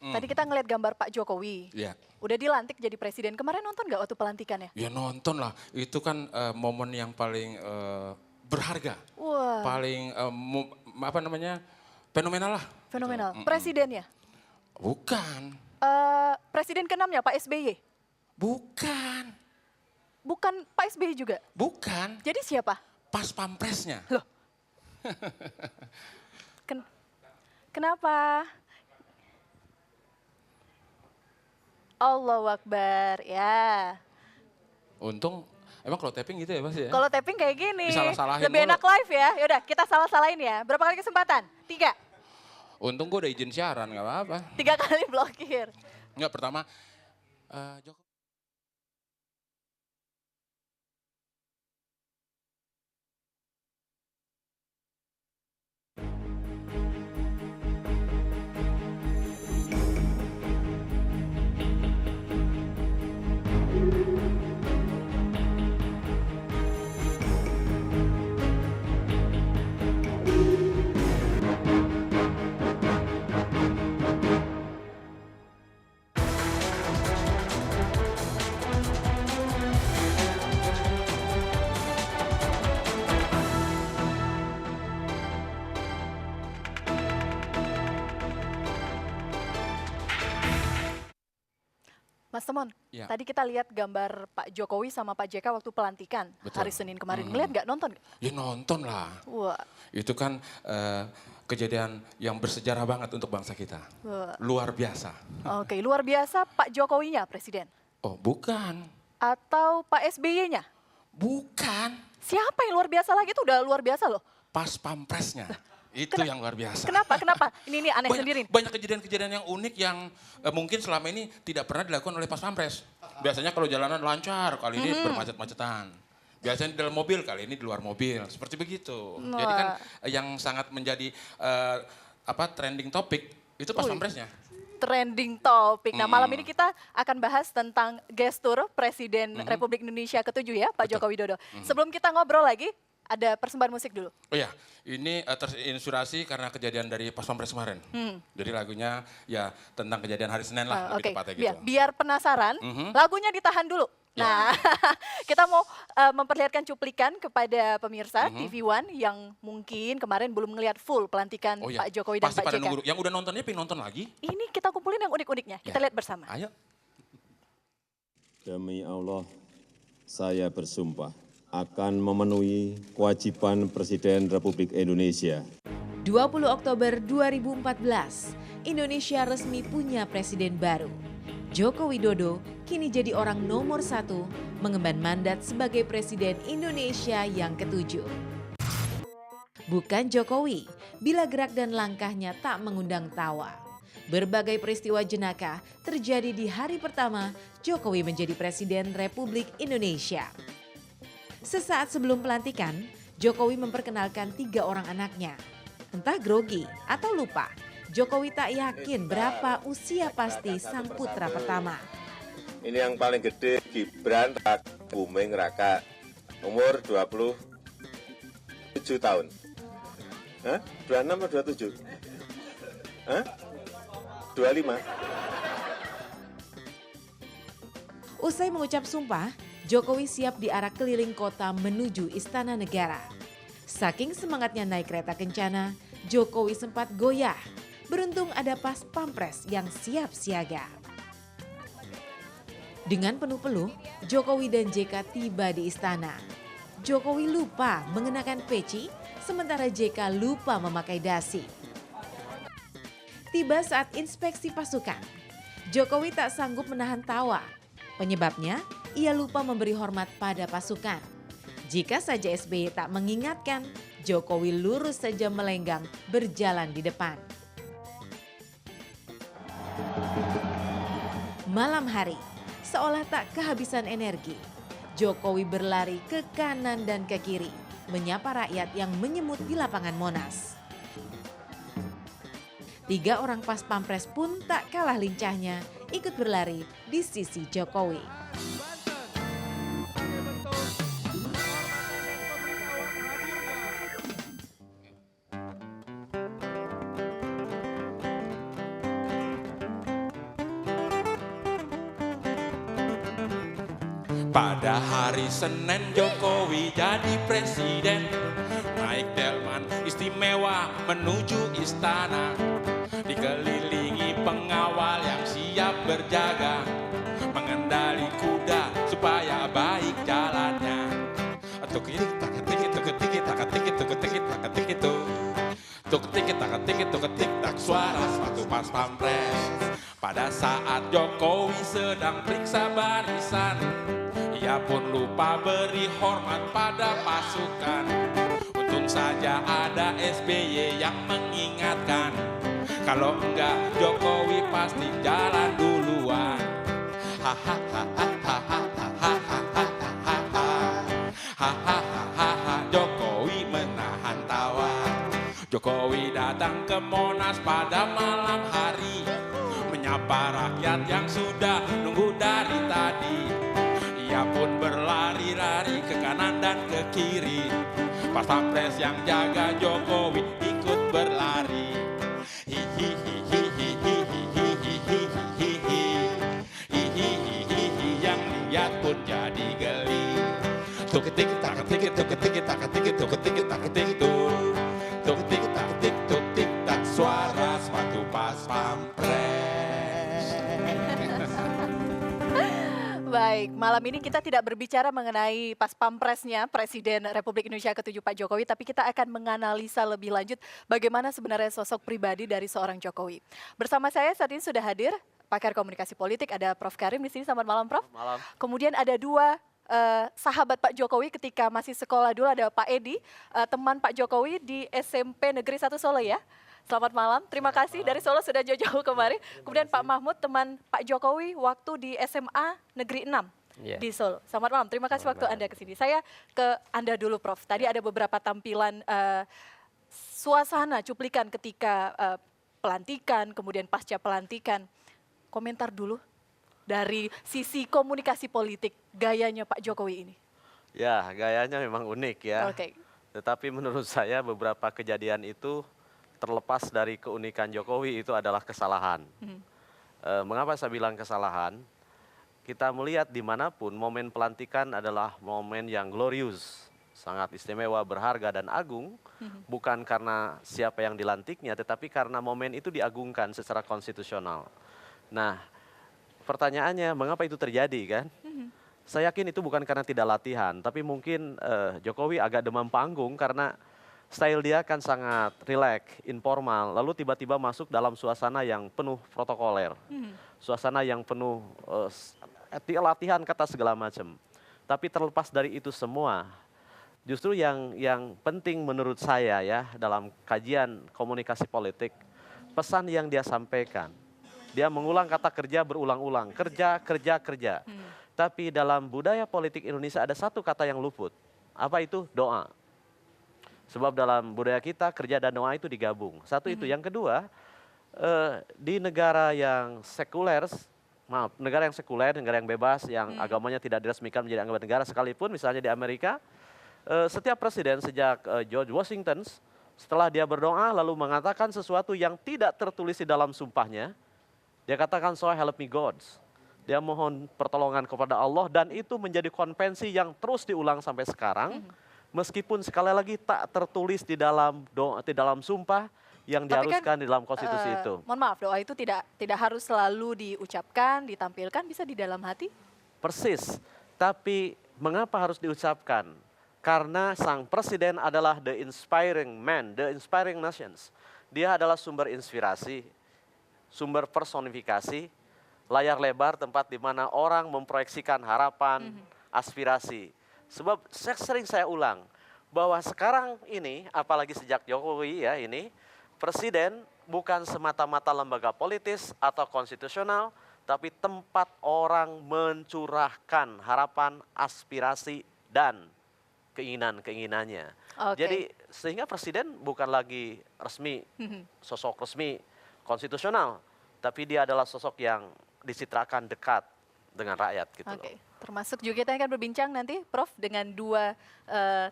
Tadi kita ngeliat gambar Pak Jokowi. Ya, Udah dilantik jadi presiden. Kemarin nonton nggak waktu pelantikannya? ya nonton lah. Itu kan momen yang paling berharga, Wah, paling apa namanya fenomenal lah. fenomenal. Gitu. Presidennya? Bukan, Presiden ke-6-nya Pak SBY? bukan, Bukan Pak SBY juga? bukan. Jadi siapa? Pas pampresnya. Loh, kenapa? Allahu Akbar, ya. Untung, emang kalau tapping gitu ya Mas ya? Kalau tapping kayak gini, Disalah-salahin lebih mulu. enak live ya. Yaudah, kita salah-salahin ya. Berapa kali kesempatan? 3. Untung gue udah izin siaran, gak apa-apa. 3 kali blokir. Enggak, pertama, Joko. Mas Temon, Ya. tadi kita lihat gambar Pak Jokowi sama Pak JK waktu pelantikan Betul. hari Senin kemarin. Ngeliat nggak, nonton nggak? Ya nonton lah. Wah, Itu kan kejadian yang bersejarah banget untuk bangsa kita. wah. Luar biasa. Oke, luar biasa Pak Jokowinya presiden. Oh bukan, Atau Pak SBY-nya? bukan. Siapa yang luar biasa lagi? Itu udah luar biasa loh. Pas pampresnya. Itu yang luar biasa. Kenapa? Kenapa? Ini aneh sendiri. Banyak kejadian-kejadian yang unik yang mungkin selama ini tidak pernah dilakukan oleh pas pampres. Biasanya kalau jalanan lancar, kali ini bermacet-macetan. Biasanya di dalam mobil, kali ini di luar mobil. Seperti begitu. Jadi kan yang sangat menjadi trending topik itu pas Wih. pampresnya. Trending topik. Nah, malam ini kita akan bahas tentang gestur Presiden Republik Indonesia ke-7 ya, Pak Betul. Joko Widodo. Sebelum kita ngobrol lagi, ada persembahan musik dulu. Oh ya, ini terinspirasi karena kejadian dari pas pampres kemarin. Jadi lagunya ya tentang kejadian hari Senin lah, lebih Oke, tepatnya gitu. biar penasaran, lagunya ditahan dulu. Ya. Nah, kita mau memperlihatkan cuplikan kepada pemirsa TV One yang mungkin kemarin belum ngelihat full pelantikan Oh ya, Pak Jokowi dan pasti Pak pada JK. nunggu. Yang udah nontonnya pengen nonton lagi. Ini kita kumpulin yang unik-uniknya, kita Ya. lihat bersama. Ayo. Demi Allah, saya bersumpah akan memenuhi kewajiban Presiden Republik Indonesia. 20 Oktober 2014, Indonesia resmi punya presiden baru. Joko Widodo kini jadi orang nomor 1 mengemban mandat sebagai Presiden Indonesia yang ke-7. Bukan Jokowi, bila gerak dan langkahnya tak mengundang tawa. Berbagai peristiwa jenaka terjadi di hari pertama Jokowi menjadi Presiden Republik Indonesia. Sesaat sebelum pelantikan, Jokowi memperkenalkan 3 orang anaknya. Entah grogi atau lupa, Jokowi tak yakin berapa usia pasti sang putra pertama. Ini yang paling gede, Gibran Raka Buming Raka, umur 27 tahun. Hah? 26 atau 27? Hah? 25? Usai mengucap sumpah, Jokowi siap diarak keliling kota menuju Istana Negara. Saking semangatnya naik kereta kencana, Jokowi sempat goyah. Beruntung ada pas pampres yang siap siaga. Dengan penuh peluh, Jokowi dan JK tiba di istana. Jokowi lupa mengenakan peci, sementara JK lupa memakai dasi. Tiba saat inspeksi pasukan, Jokowi tak sanggup menahan tawa. Penyebabnya, ia lupa memberi hormat pada pasukan. Jika saja SBY tak mengingatkan, Jokowi lurus saja melenggang berjalan di depan. Malam hari, seolah tak kehabisan energi, Jokowi berlari ke kanan dan ke kiri, menyapa rakyat yang menyemut di lapangan Monas. 3 orang pas pampres pun tak kalah lincahnya ikut berlari di sisi Jokowi. Pada hari Senin Jokowi jadi presiden, naik delman istimewa menuju istana, dikelilingi pengawal yang siap berjaga, mengendali kuda supaya baik jalannya. Tukik tak ketik tak suara sepatu pas pampres. Pada saat Jokowi sedang periksa barisan, ia pun lupa beri hormat pada pasukan. Untung saja ada SBY yang mengingatkan, kalau enggak Jokowi pasti jalan duluan. Jokowi menahan tawa. Jokowi datang ke Monas pada malam hari, menyapa rakyat yang sudah nunggu dari tadi. Ia pun berlari-lari ke kanan dan ke kiri. Pas pampres yang jaga Jokowi ikut berlari. Yang lihat pun jadi geli. Tuk ketik tak ketik tuk ketik tak ketik tuk ketik tak ketik tuh. Tuk ketik tak ketik tuk tik tak suara sepatu pas pampres. Baik, malam ini kita tidak berbicara mengenai pas pampresnya Presiden Republik Indonesia ke-7 Pak Jokowi, tapi kita akan menganalisa lebih lanjut bagaimana sebenarnya sosok pribadi dari seorang Jokowi. Bersama saya saat ini sudah hadir pakar komunikasi politik, ada Prof. Karim di sini. Selamat malam, Prof. Malam. Kemudian ada dua sahabat Pak Jokowi ketika masih sekolah dulu, ada Pak Edi, teman Pak Jokowi di SMP Negeri 1 Solo ya. Selamat malam, terima kasih dari Solo sudah jauh-jauh kemari. Kemudian Pak Mahmud, teman Pak Jokowi waktu di SMA Negeri 6 di Solo. Selamat malam, terima kasih waktu Anda ke sini. Saya ke Anda dulu, Prof. Tadi ada beberapa tampilan suasana, cuplikan ketika pelantikan, kemudian pasca pelantikan. Komentar dulu dari sisi komunikasi politik, gayanya Pak Jokowi ini. Ya, gayanya memang unik ya. Oke. Tetapi menurut saya beberapa kejadian itu terlepas dari keunikan Jokowi itu adalah kesalahan. Mengapa saya bilang kesalahan? Kita melihat dimanapun momen pelantikan adalah momen yang glorious, sangat istimewa, berharga dan agung, bukan karena siapa yang dilantiknya, tetapi karena momen itu diagungkan secara konstitusional. Nah, pertanyaannya mengapa itu terjadi kan? Saya yakin itu bukan karena tidak latihan, tapi mungkin Jokowi agak demam panggung karena style dia kan sangat rileks, informal, lalu tiba-tiba masuk dalam suasana yang penuh protokoler, suasana yang penuh latihan kata segala macam. Tapi terlepas dari itu semua, justru yang penting menurut saya ya dalam kajian komunikasi politik, pesan yang dia sampaikan. Dia mengulang kata kerja berulang-ulang, kerja, kerja, kerja. Tapi dalam budaya politik Indonesia ada satu kata yang luput. Apa itu? Doa. Sebab dalam budaya kita kerja dan doa itu digabung. Satu itu. Yang kedua, di negara yang sekuler, negara yang bebas, yang agamanya tidak diresmikan menjadi anggota negara sekalipun, misalnya di Amerika, setiap presiden sejak George Washington, setelah dia berdoa lalu mengatakan sesuatu yang tidak tertulis di dalam sumpahnya, dia katakan, so help me God. Dia mohon pertolongan kepada Allah dan itu menjadi konvensi yang terus diulang sampai sekarang. Meskipun sekali lagi tak tertulis di dalam doa, di dalam sumpah yang diharuskan di dalam konstitusi itu. Mohon maaf, doa itu tidak harus selalu diucapkan, ditampilkan, bisa di dalam hati? Persis, tapi mengapa harus diucapkan? Karena sang presiden adalah the inspiring man, the inspiring nations. Dia adalah sumber inspirasi, sumber personifikasi, layar lebar tempat di mana orang memproyeksikan harapan, aspirasi. Sebab sering saya ulang bahwa sekarang ini, apalagi sejak Jokowi ya ini, presiden bukan semata-mata lembaga politis atau konstitusional, tapi tempat orang mencurahkan harapan, aspirasi, dan keinginan-keinginannya. Jadi sehingga presiden bukan lagi resmi, sosok resmi, konstitusional, tapi dia adalah sosok yang dicitrakan dekat dengan rakyat gitu loh. Termasuk juga kita akan berbincang nanti, Prof, dengan dua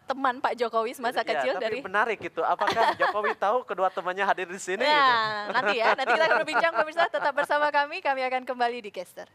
teman Pak Jokowi semasa kecil tapi dari. Menarik gitu. Apakah Jokowi tahu kedua temannya hadir di sini? Nah, nanti kita akan berbincang, pemirsa tetap bersama kami akan kembali di Caster.